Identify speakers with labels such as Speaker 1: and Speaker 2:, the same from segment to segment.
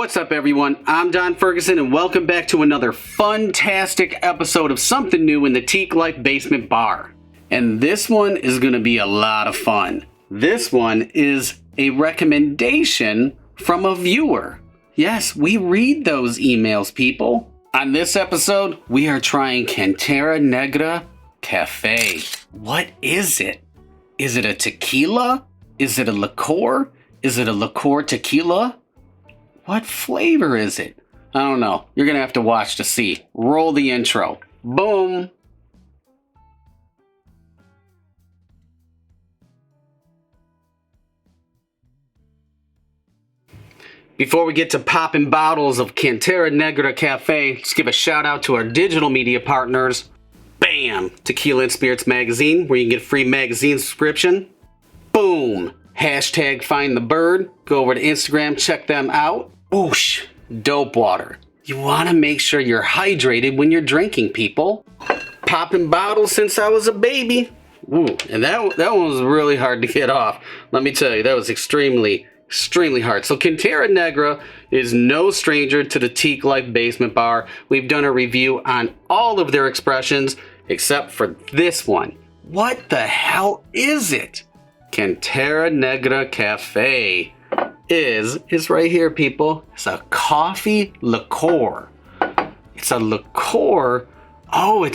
Speaker 1: What's up, everyone? I'm Don Ferguson, and welcome back to another fun-tastic episode of something new in the Teak Life Basement Bar. And this one is going to be a lot of fun. This one is a recommendation from a viewer. Yes, we read those emails, people. On this episode, we are trying Cantera Negra Café. What is it? Is it a tequila? Is it a liqueur? Is it a liqueur tequila? What flavor is it? I don't know. You're going to have to watch to see. Roll the intro. Boom. Before we get to popping bottles of Cantera Negra Café, let's give a shout out to our digital media partners. Bam! Tequila and Spirits Magazine, where you can get a free magazine subscription. Boom! Hashtag Find the Bird. Go over to Instagram, check them out. Whoosh! Dope water. You want to make sure you're hydrated when you're drinking, people. Popping bottles since I was a baby. Ooh, and that one was really hard to get off. Let me tell you, that was extremely hard. So Cantera Negra is no stranger to the Teak Life Basement Bar. We've done a review on all of their expressions except for this one. What the hell is it? Cantera Negra Café is right here, people. It's a coffee liqueur. It's a liqueur. Oh,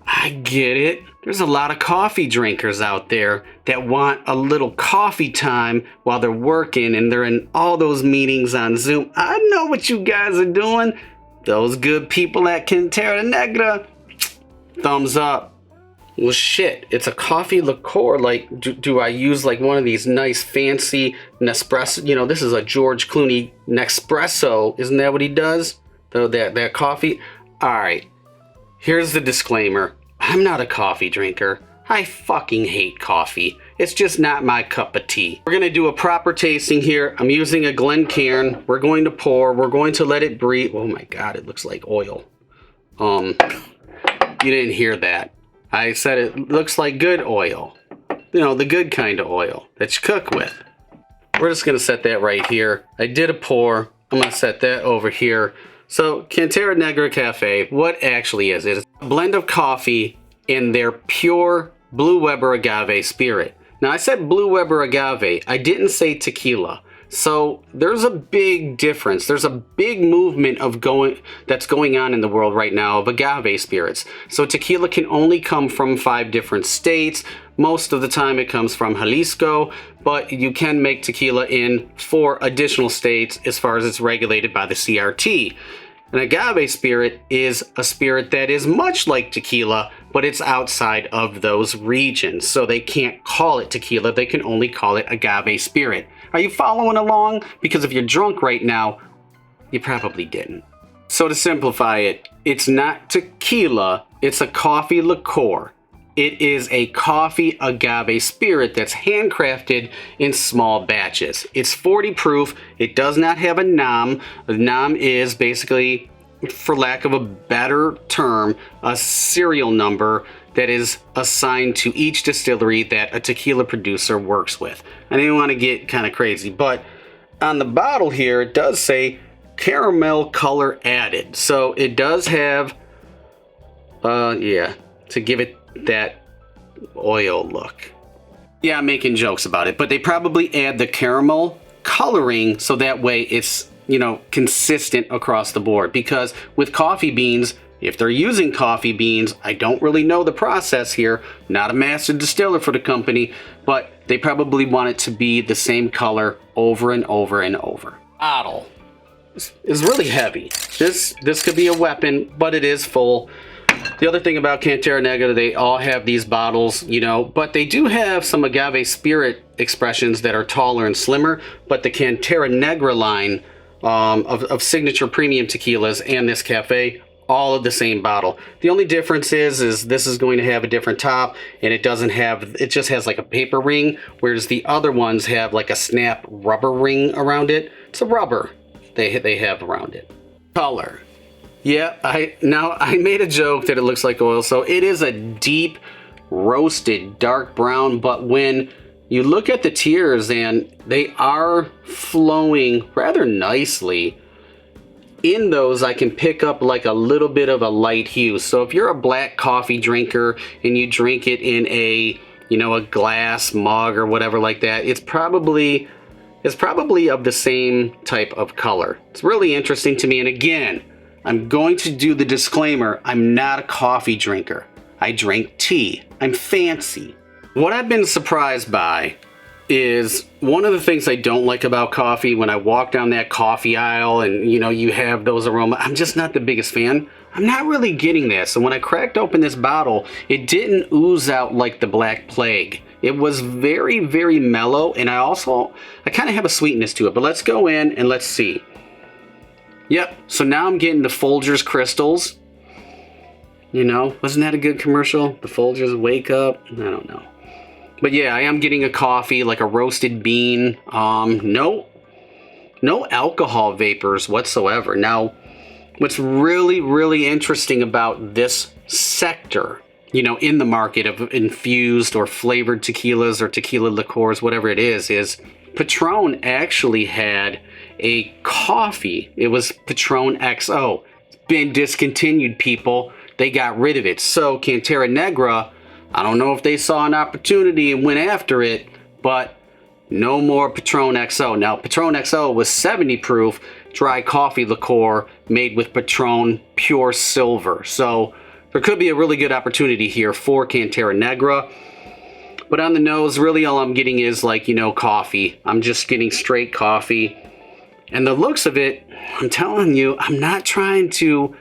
Speaker 1: I get it. There's a lot of coffee drinkers out there that want a little coffee time while they're working and they're in all those meetings on Zoom. I know what you guys are doing. Those good people at Cantera Negra. Thumbs up. Well, shit, it's a coffee liqueur. Like, do I use like one of these nice fancy Nespresso? You know, this is a George Clooney Nespresso. Isn't that what he does? That coffee? All right, here's the disclaimer. I'm not a coffee drinker. I fucking hate coffee. It's just not my cup of tea. We're gonna do a proper tasting here. I'm using a Glencairn. We're going to pour. We're going to let it breathe. Oh my God, it looks like oil. You didn't hear that. I said it looks like good oil. You know, the good kind of oil that you cook with. We're just gonna set that right here. I did a pour. I'm gonna set that over here. So Cantera Negra Café, what actually is it? It's a blend of coffee in their pure Blue Weber Agave spirit. Now I said Blue Weber Agave, I didn't say tequila. So there's a big difference. There's a big movement that's going on in the world right now of agave spirits. So tequila can only come from 5 different states. Most of the time it comes from Jalisco, but you can make tequila in 4 additional states as far as it's regulated by the CRT. An agave spirit is a spirit that is much like tequila, but it's outside of those regions. So they can't call it tequila, they can only call it agave spirit. Are you following along? Because if you're drunk right now, you probably didn't. So to simplify it, it's not tequila, it's a coffee liqueur. It is a coffee agave spirit that's handcrafted in small batches. It's 40 proof. It does not have a NAM. A NAM is basically, for lack of a better term, a serial number that is assigned to each distillery that a tequila producer works with. I didn't want to get kind of crazy, but on the bottle here, it does say caramel color added. So it does have, to give it that oil look. Yeah, I'm making jokes about it, but they probably add the caramel coloring so that way it's, you know, consistent across the board. Because with coffee beans, if they're using coffee beans, I don't really know the process here, not a master distiller for the company, but they probably want it to be the same color over and over and over. Bottle is really heavy. This could be a weapon, but it is full. The other thing about Cantera Negra, they all have these bottles, you know, but they do have some agave spirit expressions that are taller and slimmer, but the Cantera Negra line of signature premium tequilas and this cafe, all of the same bottle. The only difference is this is going to have a different top, and it just has like a paper ring, whereas the other ones have like a snap rubber ring around it. It's a rubber they have around it. Color. Yeah, I made a joke that it looks like oil, so it is a deep roasted dark brown, but when you look at the tiers and they are flowing rather nicely. In those, I can pick up like a little bit of a light hue. So if you're a black coffee drinker and you drink it in a, a glass mug or whatever like that, it's probably of the same type of color. It's really interesting to me. And again, I'm going to do the disclaimer, I'm not a coffee drinker. I drink tea. I'm fancy. What I've been surprised by is one of the things I don't like about coffee. When I walk down that coffee aisle and you have those aromas, I'm just not the biggest fan. I'm not really getting that. So when I cracked open this bottle, it didn't ooze out like the Black Plague. It was very, very mellow, and I kind of have a sweetness to it. But let's go in and let's see. Yep, so now I'm getting the Folgers crystals. Wasn't that a good commercial? The Folgers wake up? I don't know. But yeah, I am getting a coffee, like a roasted bean. No alcohol vapors whatsoever. Now, what's really, really interesting about this sector, in the market of infused or flavored tequilas or tequila liqueurs, whatever it is Patron actually had a coffee. It was Patron XO. It's been discontinued, people. They got rid of it. So Cantera Negra, I don't know if they saw an opportunity and went after it, but no more Patron XO. Now, Patron XO was 70 proof dry coffee liqueur made with Patron pure silver. So there could be a really good opportunity here for Cantera Negra. But on the nose, really all I'm getting is coffee. I'm just getting straight coffee. And the looks of it, I'm telling you, I'm not trying to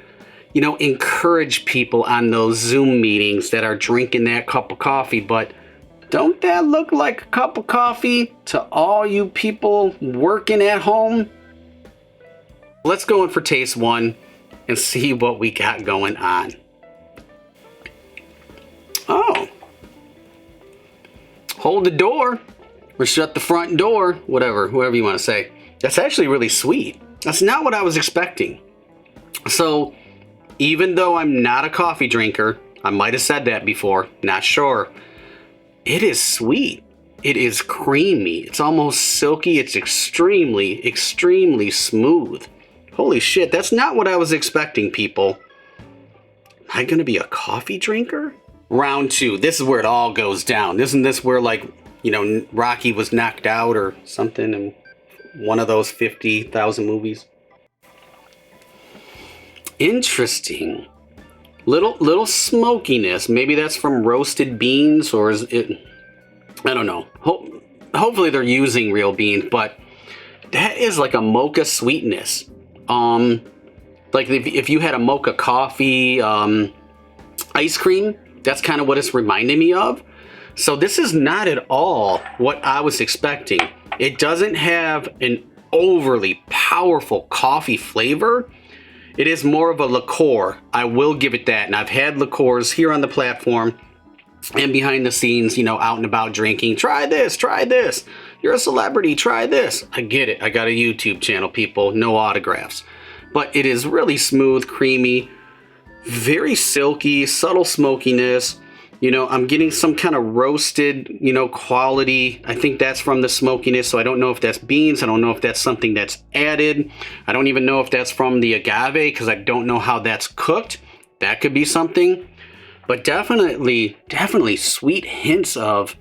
Speaker 1: encourage people on those Zoom meetings that are drinking that cup of coffee, but don't that look like a cup of coffee to all you people working at home? Let's go in for taste one and see what we got going on. Oh. Hold the door or shut the front door, whoever you want to say. That's actually really sweet. That's not what I was expecting. So, even though I'm not a coffee drinker, I might have said that before, not sure. It is sweet. It is creamy. It's almost silky. It's extremely, extremely smooth. Holy shit, that's not what I was expecting, people. Am I gonna be a coffee drinker? Round two, this is where it all goes down. Isn't this where Rocky was knocked out or something in one of those 50,000 movies? Interesting. Little smokiness. Maybe that's from roasted beans, or is it? I don't know. Hopefully they're using real beans, but that is like a mocha sweetness. Like if you had a mocha coffee ice cream, that's kind of what it's reminding me of. So this is not at all what I was expecting. It doesn't have an overly powerful coffee flavor. It is more of a liqueur. I will give it that. And I've had liqueurs here on the platform and behind the scenes, out and about drinking. Try this, try this. You're a celebrity, try this. I get it. I got a YouTube channel, people. No autographs. But it is really smooth, creamy, very silky, subtle smokiness. I'm getting some kind of roasted, quality. I think that's from the smokiness. So I don't know if that's beans. I don't know if that's something that's added. I don't even know if that's from the agave because I don't know how that's cooked. That could be something. But definitely sweet hints of,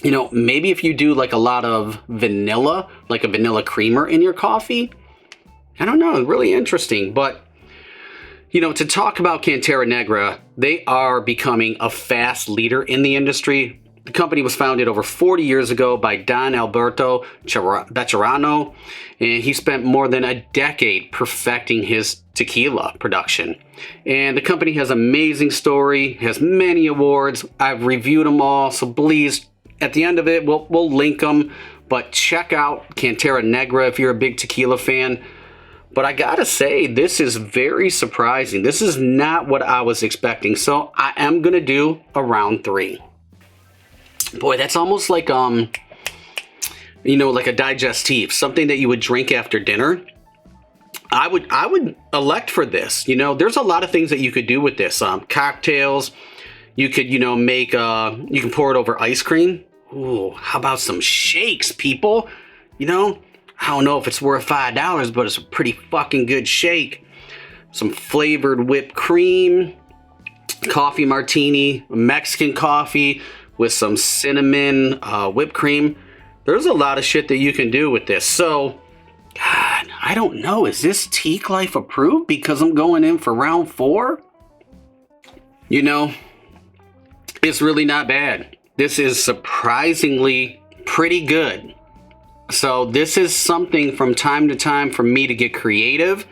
Speaker 1: maybe if you do like a lot of vanilla, like a vanilla creamer in your coffee. I don't know. Really interesting. But to talk about Cantera Negra, they are becoming a fast leader in the industry. The company was founded over 40 years ago by Don Alberto Bejarano, and he spent more than a decade perfecting his tequila production. And the company has an amazing story, has many awards. I've reviewed them all, so please, at the end of it, we'll link them. But check out Cantera Negra if you're a big tequila fan. But I gotta say, this is very surprising. This is not what I was expecting. So I am gonna do a round 3. Boy, that's almost like like a digestif, something that you would drink after dinner. I would elect for this. There's a lot of things that you could do with this. Cocktails. You could make you can pour it over ice cream. Ooh, how about some shakes, people? You know, I don't know if it's worth $5, but it's a pretty fucking good shake. Some flavored whipped cream, coffee martini, Mexican coffee with some cinnamon whipped cream. There's a lot of shit that you can do with this. So, God, I don't know. Is this Teak Life approved because I'm going in for round 4? You know, it's really not bad. This is surprisingly pretty good. So this is something from time to time for me to get creative.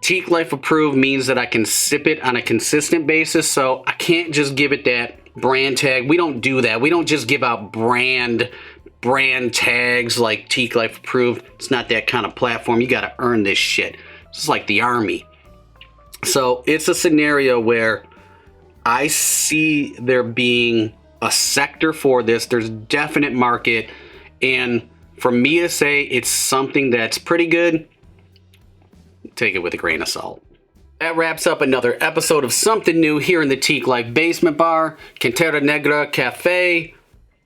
Speaker 1: Teak Life approved means that I can sip it on a consistent basis. So I can't just give it that brand tag. We don't do that. We don't just give out brand tags like Teak Life approved. It's not that kind of platform. You got to earn this shit. It's like the army. So it's a scenario where I see there being a sector for this. There's definite market, and for me to say it's something that's pretty good, take it with a grain of salt. That wraps up another episode of Something New here in the Teak Life Basement Bar. Cantera Negra Café,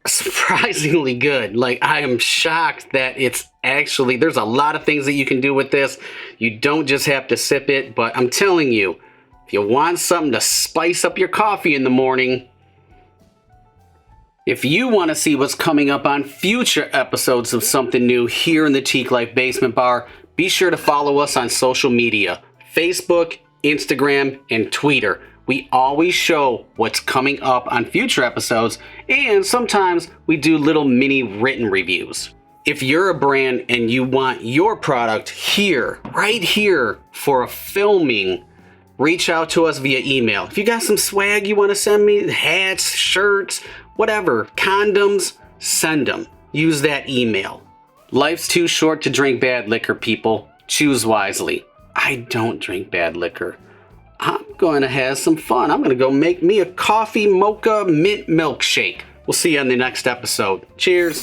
Speaker 1: surprisingly good. Like, I am shocked that it's actually, there's a lot of things that you can do with this. You don't just have to sip it, but I'm telling you, if you want something to spice up your coffee in the morning, if you want to see what's coming up on future episodes of Something New here in the Teak Life Basement Bar, be sure to follow us on social media, Facebook, Instagram, and Twitter. We always show what's coming up on future episodes, and sometimes we do little mini written reviews. If you're a brand and you want your product here, right here, for a filming, reach out to us via email. If you got some swag you want to send me, hats, shirts, whatever, condoms, send them. Use that email. Life's too short to drink bad liquor, people. Choose wisely. I don't drink bad liquor. I'm going to have some fun. I'm going to go make me a coffee mocha mint milkshake. We'll see you on the next episode. Cheers.